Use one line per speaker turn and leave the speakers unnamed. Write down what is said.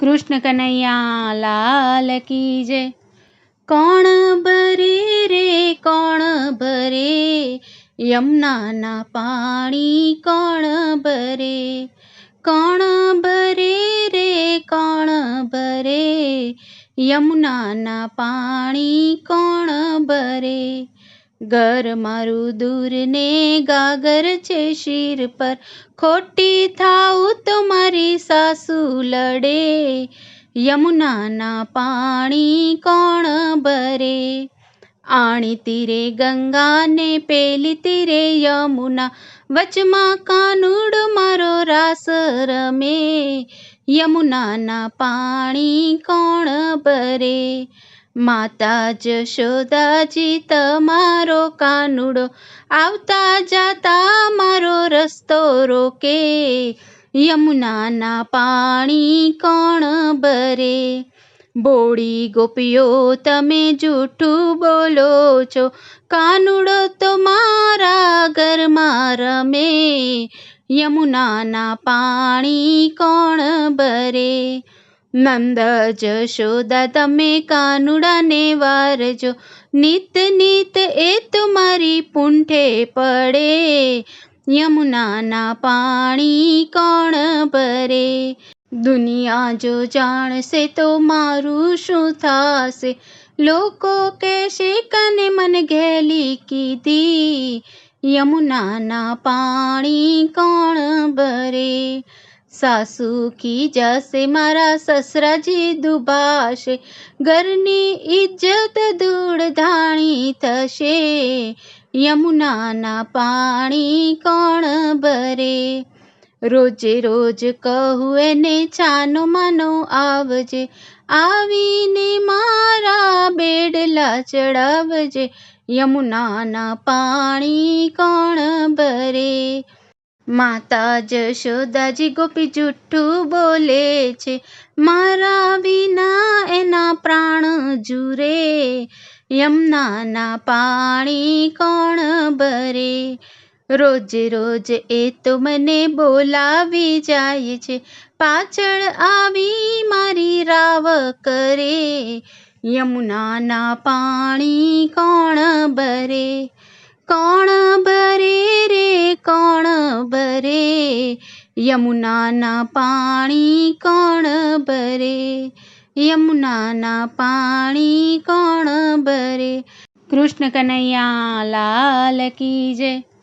કૃષ્ણ કનૈયા લાલ કી જય। કોણ ભરે રે કોણ ભરે યમુનાના પાણી કોણ ભરે। કોણ ભરે રે કોણ ભરે યમુનાના પાણી કોણ ભરે। ઘર મારું દૂર ને ગાગર છે શિર પર, ખોટી થાઉં તો મારી સાસુ લડે। યમુનાના પાણી કોણ ભરે। આણી તીરે ગંગા ને પેલી તીરે યમુના, વચમાં કાનુડો મારો રાસ રમે। યમુનાના પાણી કોણ ભરે। માતા જશોદાજી તમારો કાનુડો, આવતા જાતા મારો રસ્તો રોકે। યમુનાના પાણી કોણ ભરે। બોળી ગોપીઓ તમે જૂઠું બોલો છો, કાનુડો તો મારા ઘરમાં રમે। યમુનાના પાણી કોણ ભરે। નંદ જશોદા તમે કાનુડાને વારજો, નિત નિત એ તમારી પૂંઠે પડે। યમુનાના પાણી કોણ ભરે। દુનિયા જો જાણશે તો મારું શું થાશે, લોકો કહેશે કને મને ઘેલી કીધી। યમુનાના પાણી કોણ ભરે। સાસુ ખીજાશે મારા સસરાજી દુભાશે, ઘરની ઇજ્જત ધૂળ ધાણી થશે। યમુનાના પાણી કોણ ભરે। રોજે રોજ કહું એને છાનો માનો આવજે, આવીને મારા બેડલા ચડાવજે। યમુનાના પાણી કોણ ભરે। માતા જશોદાજી ગોપી જૂઠું બોલે છે, મારા વિના એના પ્રાણ જુરે। યમુનાના પાણી કોણ ભરે। રોજે રોજ એ તો મને બોલાવી જાય છે, પાછળ આવી મારી રાવ કરે। યમુનાના પાણી કોણ ભરે। કોણ ભરે રે કોણ ભરે યમુનાના પાણી કોણ ભરે। યમુનાના પાણી કોણ ભરે। કૃષ્ણ કનૈયા લાલ કી જય।